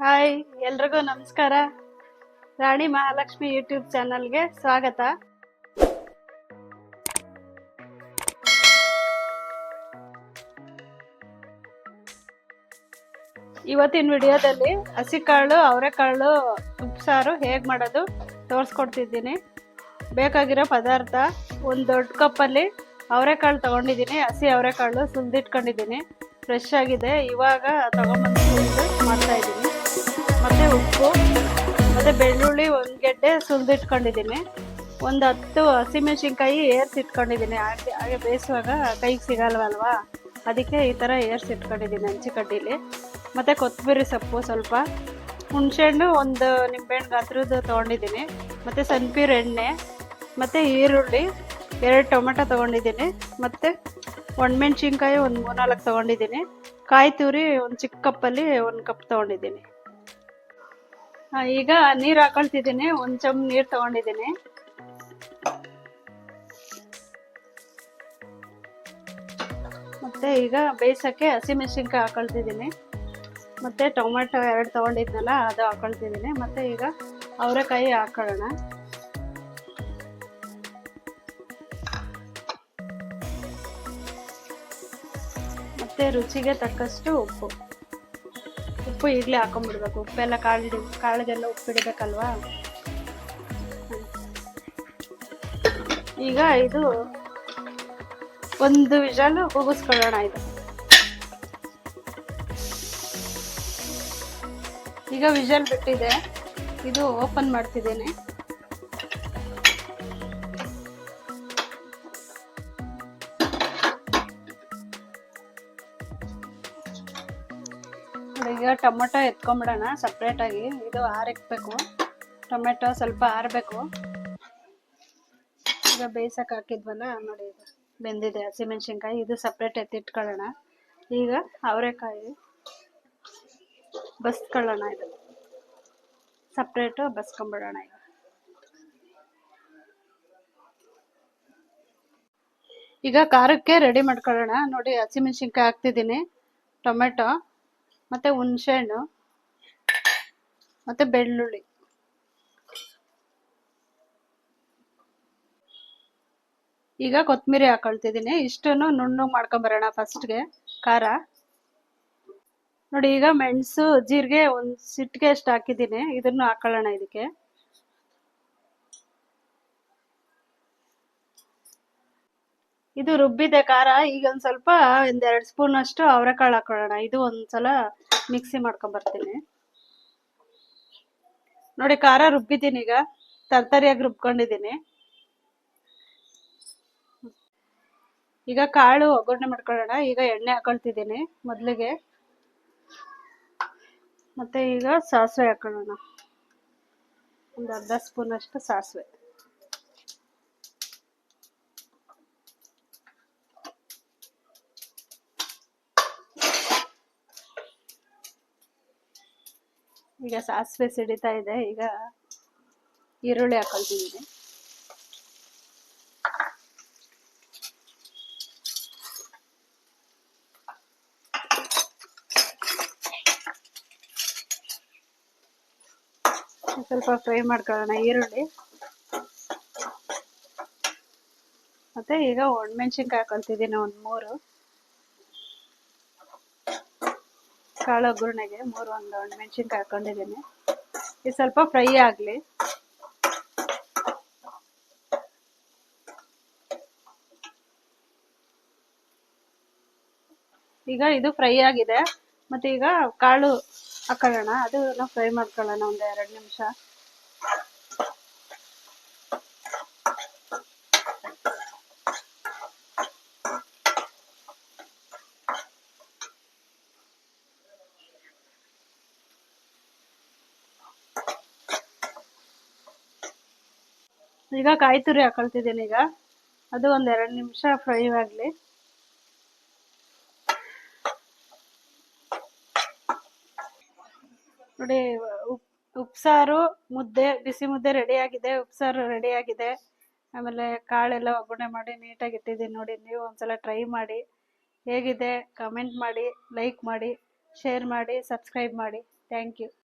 Hi, ಎಲ್ರಿಗೂ ನಮಸ್ಕಾರ. ರಾಣಿ Mahalakshmi YouTube ಚಾನಲ್ಗೆ ಸ್ವಾಗತ. ಇವತ್ತಿನ ವಿಡಿಯೋದಲ್ಲಿ ಹಸಿಕಾಳು ಅವರೆಕಾಳು ಉಪ್ಸಾರು ಹೇಗೆ ಮಾಡೋದು ತೋರಿಸ್ಕೊಡ್ತಿದ್ದೀನಿ. ಬೇಕಾಗಿರೋ ಪದಾರ್ಥ: ಒಂದು ದೊಡ್ಡ ಕಪ್ಪಲ್ಲಿ ಅವರೆಕಾಳು ತೊಗೊಂಡಿದ್ದೀನಿ. ಹಸಿ ಅವರೆಕಾಳು ಸುಲಿದಿಟ್ಕೊಂಡಿದ್ದೀನಿ, ಫ್ರೆಶ್ ಆಗಿದೆ. ಇವಾಗ ತಗೊಂಬಂದು ಮಾಡ್ತಾಯಿದ್ದೀನಿ. ಮತ್ತು ಉಪ್ಪು, ಮತ್ತು ಬೆಳ್ಳುಳ್ಳಿ ಒಂದು ಗೆಡ್ಡೆ ಸುಲಿದಿಟ್ಕೊಂಡಿದ್ದೀನಿ. ಒಂದು 10 ಹಸಿಮೆಣಸಿನ್ಕಾಯಿ ಏರ್ಸಿಟ್ಕೊಂಡಿದ್ದೀನಿ. ಹಾಗೆ ಬೇಯಿಸುವಾಗ ಕೈಗೆ ಸಿಗಲ್ವಲ್ವಾ, ಅದಕ್ಕೆ ಈ ಥರ ಏರ್ಸಿಟ್ಕೊಂಡಿದ್ದೀನಿ ಹಂಚಿಕಡ್ಡಿಲಿ. ಮತ್ತು ಕೊತ್ತಂಬರಿ ಸೊಪ್ಪು ಸ್ವಲ್ಪ, ಹುಣಸೆಹಣ್ಣು ಒಂದು ನಿಂಬೆಹಣ್ಣು ಗಾತ್ರದ್ದು ತೊಗೊಂಡಿದ್ದೀನಿ. ಮತ್ತು ಸನ್ಪ್ಯೂರ್ ಎಣ್ಣೆ, ಮತ್ತು ಈರುಳ್ಳಿ 2 ಟೊಮೆಟೊ ತೊಗೊಂಡಿದ್ದೀನಿ. ಮತ್ತು ಒಣಮೆಣ್ಸಿನ್ಕಾಯಿ ಒಂದು 3-4 ತೊಗೊಂಡಿದ್ದೀನಿ. ಕಾಯಿ ತುರಿ ಒಂದು ಚಿಕ್ಕ ಕಪ್ಪಲ್ಲಿ 1 ಕಪ್ ತೊಗೊಂಡಿದ್ದೀನಿ. ಈಗ ನೀರು ಹಾಕೊಳ್ತಿದ್ದೀನಿ. 1 ಚಮ್ ನೀರು ತೊಗೊಂಡಿದ್ದೀನಿ. ಮತ್ತು ಈಗ ಬೇಯಿಸೋಕ್ಕೆ ಹಸಿಮೆಣಸಿನ್ಕಾಯಿ ಹಾಕೊಳ್ತಿದ್ದೀನಿ. ಮತ್ತು ಟೊಮೆಟೊ 2 ತೊಗೊಂಡಿದ್ನಲ್ಲ, ಅದು ಹಾಕೊಳ್ತಿದ್ದೀನಿ. ಮತ್ತು ಈಗ ಅವರೆಕಾಯಿ ಹಾಕೊಳ್ಳೋಣ. ಮತ್ತು ರುಚಿಗೆ ತಕ್ಕಷ್ಟು ಉಪ್ಪು ಈಗಲೇ ಹಾಕೊಂಡ್ಬಿಡ್ಬೇಕು. ಉಪ್ಪೆಲ್ಲ ಕಾಳಿಗೆಲ್ಲ ಉಪ್ಪಿಡಬೇಕಲ್ವಾ. ಈಗ ಇದು ಒಂದು ವಿಷಲ್ ಕೂಗಿಸ್ಕೊಳ್ಳೋಣ. ಈಗ ವಿಷಲ್ ಬಿಟ್ಟಿದೆ. ಇದು ಓಪನ್ ಮಾಡ್ತಿದ್ದೇನೆ. ಈಗ ಟೊಮೆಟೊ ಎತ್ಕೊಂಡ್ಬಿಡೋಣ ಸಪ್ರೇಟಾಗಿ. ಇದು ಆರಿಕ್ಬೇಕು, ಟೊಮೆಟೊ ಸ್ವಲ್ಪ ಆರಬೇಕು. ಈಗ ಬೇಯಿಸಕ್ಕೆ ಹಾಕಿದ್ವಲ್ಲ ನೋಡಿ, ಇದು ಬೆಂದಿದೆ. ಹಸಿಮೆಣಸಿನ್ಕಾಯಿ ಇದು ಸಪ್ರೇಟ್ ಎತ್ತಿಟ್ಕೊಳ್ಳೋಣ. ಈಗ ಅವರೆಕಾಯಿ ಬಸ್ಕೊಳ್ಳೋಣ. ಇದು ಸಪ್ರೇಟು ಬಸ್ಕೊಂಬಿಡೋಣ. ಈಗ ಖಾರಕ್ಕೆ ರೆಡಿ ಮಾಡ್ಕೊಳ್ಳೋಣ. ನೋಡಿ, ಹಸಿಮೆಣಸಿನ್ಕಾಯಿ ಹಾಕ್ತಿದ್ದೀನಿ, ಟೊಮೆಟೊ, ಮತ್ತು ಹುಣಸೆಹಣ್ಣು, ಮತ್ತು ಬೆಳ್ಳುಳ್ಳಿ. ಈಗ ಕೊತ್ತಂಬರಿ ಹಾಕೊಳ್ತಿದ್ದೀನಿ. ಇಷ್ಟನ್ನು ನುಣ್ಣಗೆ ಮಾಡ್ಕೊಂಬರೋಣ ಫಸ್ಟ್ಗೆ. ಖಾರ ನೋಡಿ. ಈಗ ಮೆಣಸು, ಜೀರಿಗೆ ಒಂದು ಸಿಟ್ಟಿಗೆ ಅಷ್ಟು ಹಾಕಿದ್ದೀನಿ. ಇದನ್ನು ಹಾಕೊಳ್ಳೋಣ ಇದಕ್ಕೆ. ಇದು ರುಬ್ಬಿದೆ ಖಾರ. ಈಗ ಒಂದು ಸ್ವಲ್ಪ 1-2 ಸ್ಪೂನ್ ಅಷ್ಟು ಅವರೆಕಾಳು ಹಾಕೊಳ್ಳೋಣ. ಇದು ಒಂದ್ಸಲ ಮಿಕ್ಸಿ ಮಾಡ್ಕೊಂಬರ್ತೀನಿ. ನೋಡಿ, ಖಾರ ರುಬ್ಬಿದ್ದೀನಿ. ಈಗ ತರ್ತರಿಯಾಗಿ ರುಬ್ಕೊಂಡಿದ್ದೀನಿ. ಈಗ ಕಾಳು ಒಗ್ಗರಣೆ ಮಾಡ್ಕೊಳ್ಳೋಣ. ಈಗ ಎಣ್ಣೆ ಹಾಕೊಳ್ತಿದ್ದೀನಿ ಮೊದಲಿಗೆ. ಮತ್ತು ಈಗ ಸಾಸಿವೆ ಹಾಕೊಳ್ಳೋಣ. ಒಂದು ಅರ್ಧ ಸ್ಪೂನ್ ಅಷ್ಟು ಸಾಸಿವೆ. ಈಗ ಸಾಸಿವೆ ಸಿಡಿತಾ ಇದೆ. ಈಗ ಈರುಳ್ಳಿ ಹಾಕೊಳ್ತಿದ್ದೀನಿ. ಸ್ವಲ್ಪ ಫ್ರೈ ಮಾಡ್ಕೊಳ್ಳೋಣ ಈರುಳ್ಳಿ. ಮತ್ತು ಈಗ ಒಣಮೆಣ್ಸಿನ್ಕಾಯಿ ಹಾಕೊಳ್ತಿದ್ದೀನಿ ಒಂದು 3. ಕಾಳು ಒಗ್ಗರಣೆಗೆ 3 ಒಣಮೆಣ್ಸಿನ್ಕಾಯಿ ಹಾಕೊಂಡಿದ್ದೀನಿ. ಇದು ಸ್ವಲ್ಪ ಫ್ರೈ ಆಗಲಿ. ಈಗ ಇದು ಫ್ರೈ ಆಗಿದೆ. ಮತ್ತು ಈಗ ಕಾಳು ಹಾಕೊಳ್ಳೋಣ. ಅದನ್ನು ಫ್ರೈ ಮಾಡ್ಕೊಳ್ಳೋಣ ಒಂದು 2 ನಿಮಿಷ. ಈಗ ಕಾಯಿ ತುರಿ ಹಾಕೊಳ್ತಿದ್ದೀನಿ. ಈಗ ಅದು ಒಂದು 2 ನಿಮಿಷ ಫ್ರೈ ಆಗಲಿ. ನೋಡಿ, ಉಪ್ಸಾರು ಮುದ್ದೆ, ಬಿಸಿ ಮುದ್ದೆ ರೆಡಿಯಾಗಿದೆ. ಉಪ್ಸಾರು ರೆಡಿಯಾಗಿದೆ. ಆಮೇಲೆ ಕಾಳೆಲ್ಲ ಒಗ್ಗರಣೆ ಮಾಡಿ ನೀಟಾಗಿ ಇಟ್ಟಿದ್ದೀನಿ. ನೋಡಿ, ನೀವು ಒಂದ್ಸಲ ಟ್ರೈ ಮಾಡಿ. ಹೇಗಿದೆ ಕಮೆಂಟ್ ಮಾಡಿ, ಲೈಕ್ ಮಾಡಿ, ಶೇರ್ ಮಾಡಿ, ಸಬ್ಸ್ಕ್ರೈಬ್ ಮಾಡಿ. Thank you.